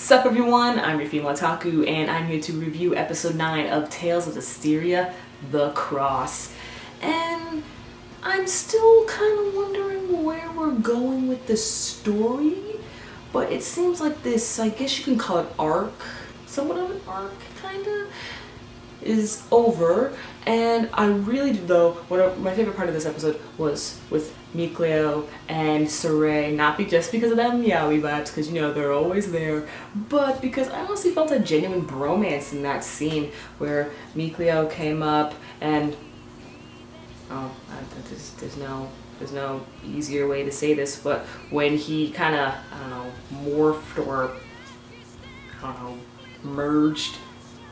Sup everyone, I'm your female otaku and I'm here to review episode 9 of Tales of Zestiria, The Cross. And I'm still kind of wondering where we're going with the story, but it seems like this, I guess you can call it arc, somewhat of an arc, kinda, is over. And I really did, though, one of my favorite part of this episode was with Milford and Saray, not just because of them yaoi vibes, because you know they're always there, but because I honestly felt a genuine bromance in that scene where Milford came up and there's no easier way to say this, but when he kind of, I don't know, morphed or, I don't know, merged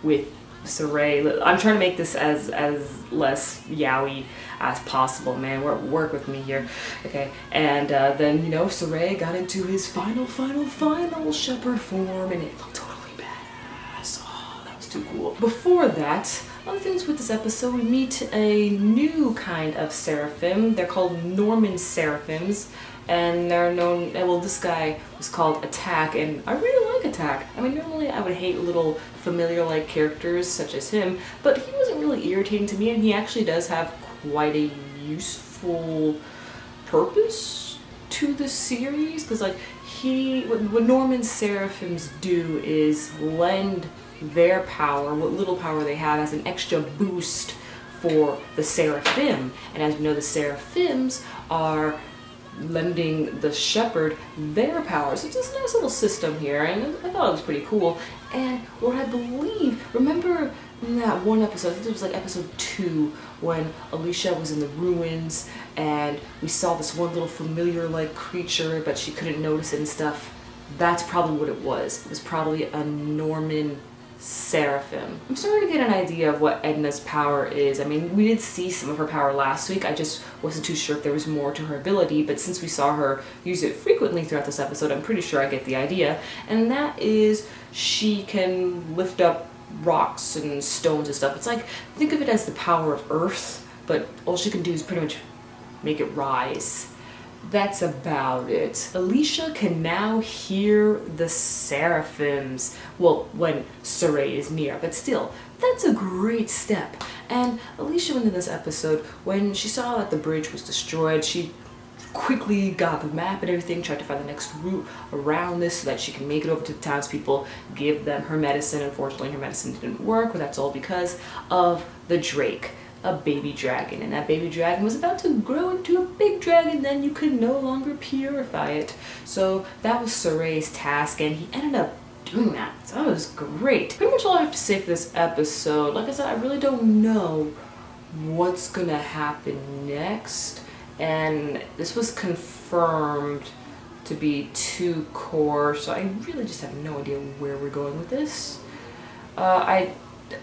with Saray. I'm trying to make this as less yaoi as possible, man. Work with me here, okay? And then, you know, Saray got into his final shepherd form, and it looked totally badass. Oh, that was too cool. Before that, other things with this episode, we meet a new kind of seraphim. They're called Norman seraphims, and they're known, well, this guy was called Attack, and I really like Attack. I mean, normally I would hate little familiar-like characters such as him, but he wasn't really irritating to me, and he actually does have quite a useful purpose to the series, because like what Norman seraphims do is lend their power, what little power they have, as an extra boost for the seraphim. And as we know, the seraphims are lending the shepherd their powers. So it's just a nice little system here, and I thought it was pretty cool. And what I believe, remember in that one episode, I think it was like episode 2, when Alicia was in the ruins and we saw this one little familiar like creature, but she couldn't notice it and stuff. That's probably what it was. It was probably a Norman seraphim. I'm starting to get an idea of what Edna's power is. I mean, we did see some of her power last week. I just wasn't too sure if there was more to her ability, but since we saw her use it frequently throughout this episode, I'm pretty sure I get the idea. And that is, she can lift up rocks and stones and stuff. It's like, think of it as the power of earth, but all she can do is pretty much make it rise. That's about it. Alicia can now hear the seraphims, well, when Saray is near, but still, that's a great step. And Alicia went in this episode, when she saw that the bridge was destroyed, she quickly got the map and everything, tried to find the next route around this so that she can make it over to the townspeople, give them her medicine. Unfortunately, her medicine didn't work, but that's all because of the Drake, a baby dragon, and that baby dragon was about to grow into a big dragon, then you could no longer purify it. So that was Saray's task, and he ended up doing that. So that was great. Pretty much all I have to say for this episode. Like I said, I really don't know what's gonna happen next, and this was confirmed to be 2 core, so I really just have no idea where we're going with this.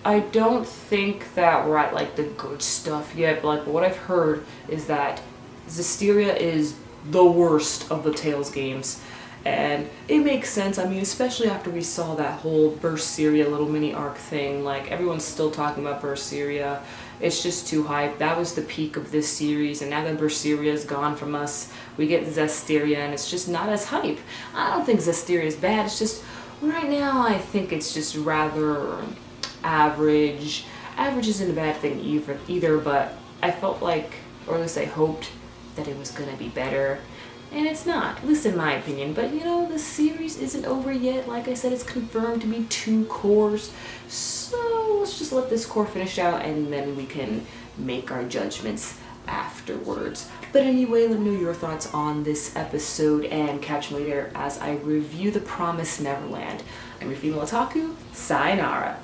I don't think that we're at like the good stuff yet, but like what I've heard is that Zestiria is the worst of the Tales games, and it makes sense. I mean, especially after we saw that whole Berseria little mini arc thing. Like, everyone's still talking about Berseria. It's just too hype. That was the peak of this series, and now that Berseria is gone from us, we get Zestiria, and it's just not as hype. I don't think Zestiria is bad. It's just right now I think it's just rather average. Average isn't a bad thing either, but I felt like, or at least I hoped, that it was gonna be better, and it's not, at least in my opinion. But you know, the series isn't over yet. Like I said, it's confirmed to be 2 cores, so let's just let this core finish out and then we can make our judgments afterwards. But anyway, let me know your thoughts on this episode, and catch me later as I review The Promised Neverland. I'm your female otaku, sayonara.